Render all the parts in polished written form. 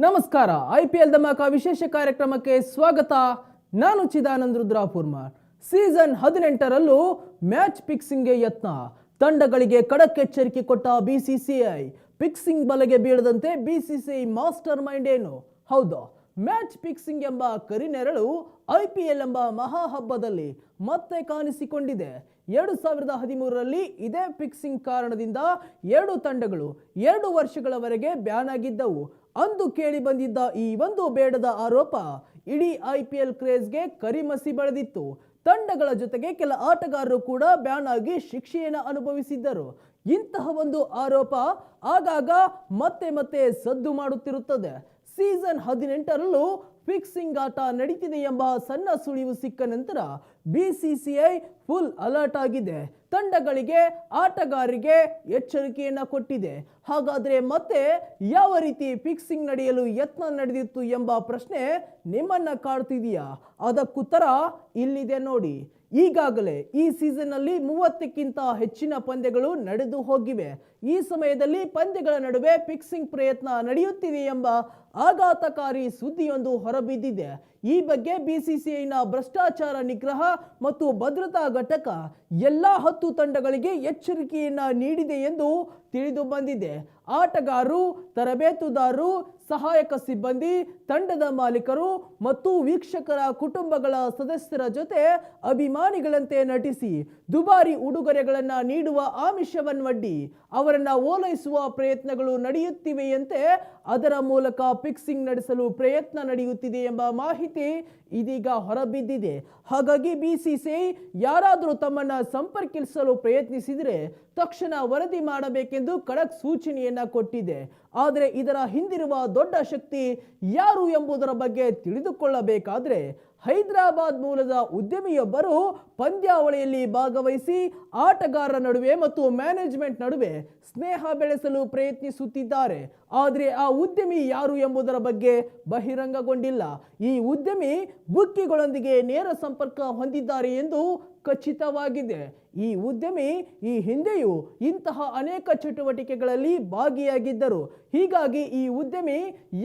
ನಮಸ್ಕಾರ. IPL ಧಮಾಕ ವಿಶೇಷ ಕಾರ್ಯಕ್ರಮಕ್ಕೆ ಸ್ವಾಗತ. ನಾನು ಚಿದಾನಂದ್ ರುದ್ರಾಪುರ್ಮಾರ್. ಸೀಸನ್ 18ರಲ್ಲೂ ಮ್ಯಾಚ್ ಫಿಕ್ಸಿಂಗ್ಗೆ ಯತ್ನ. ತಂಡಗಳಿಗೆ ಖಡಕ್ ಎಚ್ಚರಿಕೆ ಕೊಟ್ಟ BCCI. ಫಿಕ್ಸಿಂಗ್ ಬಲೆಗೆ ಬೀಳದಂತೆ BCCI ಮಾಸ್ಟರ್ ಮೈಂಡ್ ಏನು? ಹೌದು, ಮ್ಯಾಚ್ ಫಿಕ್ಸಿಂಗ್ ಎಂಬ ಕರಿನೆರಳು IPL ಎಂಬ ಮಹಾ ಹಬ್ಬದಲ್ಲಿ ಮತ್ತೆ ಕಾಣಿಸಿಕೊಂಡಿದೆ. 2013ರಲ್ಲಿ ಇದೇ ಫಿಕ್ಸಿಂಗ್ ಕಾರಣದಿಂದ 2 ತಂಡಗಳು 2 ವರ್ಷಗಳವರೆಗೆ ಬ್ಯಾನ್ ಆಗಿದ್ದವು. ಅಂದು ಕೇಳಿ ಬಂದಿದ್ದ ಈ ಒಂದು ಬೇಡದ ಆರೋಪ ಇಡೀ IPL ಕ್ರೇಜ್ಗೆ ಕರಿಮಸಿ ಬೆಳೆದಿತ್ತು. ತಂಡಗಳ ಜೊತೆಗೆ ಕೆಲ ಆಟಗಾರರು ಕೂಡ ಬ್ಯಾನ್ ಆಗಿ ಶಿಕ್ಷೆಯನ್ನು ಅನುಭವಿಸಿದ್ದರು. ಇಂತಹ ಒಂದು ಆರೋಪ ಆಗಾಗ ಮತ್ತೆ ಸದ್ದು ಮಾಡುತ್ತಿರುತ್ತದೆ. ಸೀಸನ್ 18ರಲ್ಲೂ ಫಿಕ್ಸಿಂಗ್ ಆಟ ನಡೀತಿದೆ ಎಂಬ ಸಣ್ಣ ಸುಳಿವು ಸಿಕ್ಕ ನಂತರ BCCI ಫುಲ್ ಅಲರ್ಟ್ ಆಗಿದೆ. ತಂಡಗಳಿಗೆ ಆಟಗಾರರಿಗೆ ಎಚ್ಚರಿಕೆಯನ್ನು ಕೊಟ್ಟಿದೆ. ಹಾಗಾದರೆ ಮತ್ತೆ ಯಾವ ರೀತಿ ಫಿಕ್ಸಿಂಗ್ ನಡೆಯಲು ಯತ್ನ ನಡೆದಿತ್ತು ಎಂಬ ಪ್ರಶ್ನೆ ನಿಮ್ಮನ್ನ ಕಾಡ್ತಿದೆಯಾ? ಅದಕ್ಕುತ್ತರ ಇಲ್ಲಿದೆ ನೋಡಿ. ಈಗಾಗಲೇ ಈ ಸೀಸನ್ನಲ್ಲಿ 30ಕ್ಕಿಂತ ಹೆಚ್ಚಿನ ಪಂದ್ಯಗಳು ನಡೆದು ಹೋಗಿವೆ. ಈ ಸಮಯದಲ್ಲಿ ಪಂದ್ಯಗಳ ನಡುವೆ ಫಿಕ್ಸಿಂಗ್ ಪ್ರಯತ್ನ ನಡೆಯುತ್ತಿದೆ ಎಂಬ ಆಘಾತಕಾರಿ ಸುದ್ದಿಯೊಂದು ಹೊರಬಿದ್ದಿದೆ. ಈ ಬಗ್ಗೆ BCCIನ ಭ್ರಷ್ಟಾಚಾರ ನಿಗ್ರಹ ಮತ್ತು ಭದ್ರತಾ ಘಟಕ ಎಲ್ಲ 10 ತಂಡಗಳಿಗೆ ಎಚ್ಚರಿಕೆಯನ್ನ ನೀಡಿದೆ ಎಂದು ತಿಳಿದು ಬಂದಿದೆ. ಆಟಗಾರರು, ತರಬೇತುದಾರರು, ಸಹಾಯಕ ಸಿಬ್ಬಂದಿ, ತಂಡದ ಮಾಲೀಕರು ಮತ್ತು ವೀಕ್ಷಕರ ಕುಟುಂಬಗಳ ಸದಸ್ಯರ ಜೊತೆ ಅಭಿಮಾನಿಗಳಂತೆ ನಟಿಸಿ ದುಬಾರಿ ಉಡುಗೊರೆಗಳನ್ನು ನೀಡುವ ಆಮಿಷವನ್ನೊಡ್ಡಿ ಅವರನ್ನು ಓಲೈಸುವ ಪ್ರಯತ್ನಗಳು ನಡೆಯುತ್ತಿವೆಯಂತೆ. ಅದರ ಮೂಲಕ ಫಿಕ್ಸಿಂಗ್ ನಡೆಸಲು ಪ್ರಯತ್ನ ನಡೆಯುತ್ತಿದೆ ಎಂಬ ಮಾಹಿತಿ ಇದೀಗ ಹೊರಬಿದ್ದಿದೆ. ಹಾಗಾಗಿ BCCI ಯಾರಾದರೂ ತಮ್ಮನ್ನ ಸಂಪರ್ಕಿಸಲು ಪ್ರಯತ್ನಿಸಿದರೆ ತಕ್ಷಣ ವರದಿ ಮಾಡಬೇಕೆಂದು ಖಡಕ್ ಸೂಚನೆಯನ್ನ ಕೊಟ್ಟಿದೆ. ಆದರೆ ಇದರ ಹಿಂದಿರುವ ದೊಡ್ಡ ಶಕ್ತಿ ಯಾರು ಎಂಬುದರ ಬಗ್ಗೆ ತಿಳಿದುಕೊಳ್ಳಬೇಕಾದ್ರೆ ಹೈದರಾಬಾದ್ ಮೂಲದ ಉದ್ಯಮಿಯೊಬ್ಬರು ಪಂದ್ಯಾವಳಿಯಲ್ಲಿ ಭಾಗವಹಿಸಿ ಆಟಗಾರರ ನಡುವೆ ಮತ್ತು ಮ್ಯಾನೇಜ್ಮೆಂಟ್ ನಡುವೆ ಸ್ನೇಹ ಬೆಳೆಸಲು ಪ್ರಯತ್ನಿಸುತ್ತಿದ್ದಾರೆ. ಆದರೆ ಆ ಉದ್ಯಮಿ ಯಾರು ಎಂಬುದರ ಬಗ್ಗೆ ಬಹಿರಂಗಗೊಂಡಿಲ್ಲ. ಈ ಉದ್ಯಮಿ ಬುಕ್ಕಿಗಳೊಂದಿಗೆ ನೇರ ಸಂಪರ್ಕ ಹೊಂದಿದ್ದಾರೆ ಎಂದು ಖಚಿತವಾಗಿದೆ. ಈ ಉದ್ಯಮಿ ಈ ಹಿಂದೆಯೂ ಇಂತಹ ಅನೇಕ ಚಟುವಟಿಕೆಗಳಲ್ಲಿ ಭಾಗಿಯಾಗಿದ್ದರು. ಹೀಗಾಗಿ ಈ ಉದ್ಯಮಿ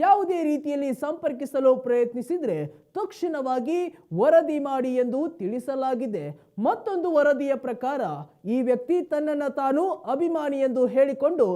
ಯಾವುದೇ ರೀತಿಯಲ್ಲಿ ಸಂಪರ್ಕಿಸಲು ಪ್ರಯತ್ನಿಸಿದರೆ ತಕ್ಷಣವಾಗಿ ವರದಿ ಮಾಡಿ ಎಂದು ತಿಳಿಸಲಾಗಿದೆ. ಮತ್ತೊಂದು ವರದಿಯ ಪ್ರಕಾರ ಈ ವ್ಯಕ್ತಿ ತನ್ನನ್ನು ತಾನು ಅಭಿಮಾನಿ ಎಂದು ಹೇಳಿಕೊಂಡು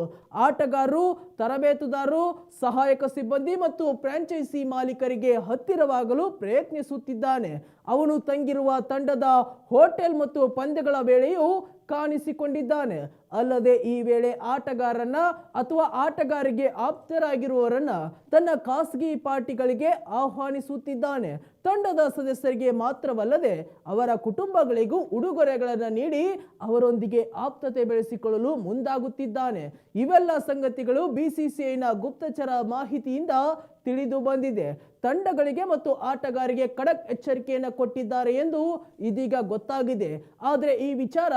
ಆಟಗಾರರು, ತರಬೇತುದಾರರು, ಸಹಾಯಕ ಸಿಬ್ಬಂದಿ ಮತ್ತು ಫ್ರಾಂಚೈಸಿ ಮಾಲೀಕರಿಗೆ ಹತ್ತಿರವಾಗಲು ಪ್ರಯತ್ನಿಸುತ್ತಿದ್ದಾನೆ. ಅವನು ತಂಗಿರುವ ತಂಡದ ಹೋಟೆಲ್ ಮತ್ತು ಪಂದ್ಯಗಳ ವೇಳೆಯೂ ಕಾಣಿಸಿಕೊಂಡಿದ್ದಾನೆ. ಅಲ್ಲದೆ ಈ ವೇಳೆ ಆಟಗಾರರನ್ನ ಅಥವಾ ಆಟಗಾರರಿಗೆ ಆಪ್ತರಾಗಿರುವವರನ್ನ ತನ್ನ ಖಾಸಗಿ ಪಾರ್ಟಿಗಳಿಗೆ ಆಹ್ವಾನಿಸುತ್ತಿದ್ದಾನೆ. ತಂಡದ ಸದಸ್ಯರಿಗೆ ಮಾತ್ರವಲ್ಲದೆ ಅವರ ಕುಟುಂಬಗಳಿಗೂ ಉಡುಗೊರೆಗಳನ್ನು ನೀಡಿ ಅವರೊಂದಿಗೆ ಆಪ್ತತೆ ಬೆಳೆಸಿಕೊಳ್ಳಲು ಮುಂದಾಗುತ್ತಿದ್ದಾನೆ. ಇವೆಲ್ಲ ಸಂಗತಿಗಳು BCCIನ ಗುಪ್ತಚರ ಮಾಹಿತಿಯಿಂದ ತಿಳಿದು ಬಂದಿದೆ. ತಂಡಗಳಿಗೆ ಮತ್ತು ಆಟಗಾರರಿಗೆ ಖಡಕ್ ಎಚ್ಚರಿಕೆಯನ್ನು ಕೊಟ್ಟಿದ್ದಾರೆ ಎಂದು ಇದೀಗ ಗೊತ್ತಾಗಿದೆ. ಆದರೆ ಈ ವಿಚಾರ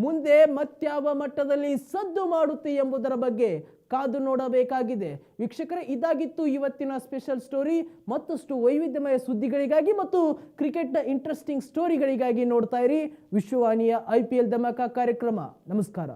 ಮುಂದೆ ಮತ್ಯಾವ ಮಟ್ಟದಲ್ಲಿ ಸದ್ದು ಮಾಡುತ್ತೆ ಎಂಬುದರ ಬಗ್ಗೆ ಕಾದು ನೋಡಬೇಕಾಗಿದೆ. ವೀಕ್ಷಕರೇ, ಇದಾಗಿತ್ತು ಇವತ್ತಿನ ಸ್ಪೆಷಲ್ ಸ್ಟೋರಿ. ಮತ್ತಷ್ಟು ವೈವಿಧ್ಯಮಯ ಸುದ್ದಿಗಳಿಗಾಗಿ ಮತ್ತು ಕ್ರಿಕೆಟ್ನ ಇಂಟ್ರೆಸ್ಟಿಂಗ್ ಸ್ಟೋರಿಗಳಿಗಾಗಿ ನೋಡ್ತಾ ಇರಿ ವಿಶ್ವವಾಣಿಯ IPL ಧಮಾಕ ಕಾರ್ಯಕ್ರಮ. ನಮಸ್ಕಾರ.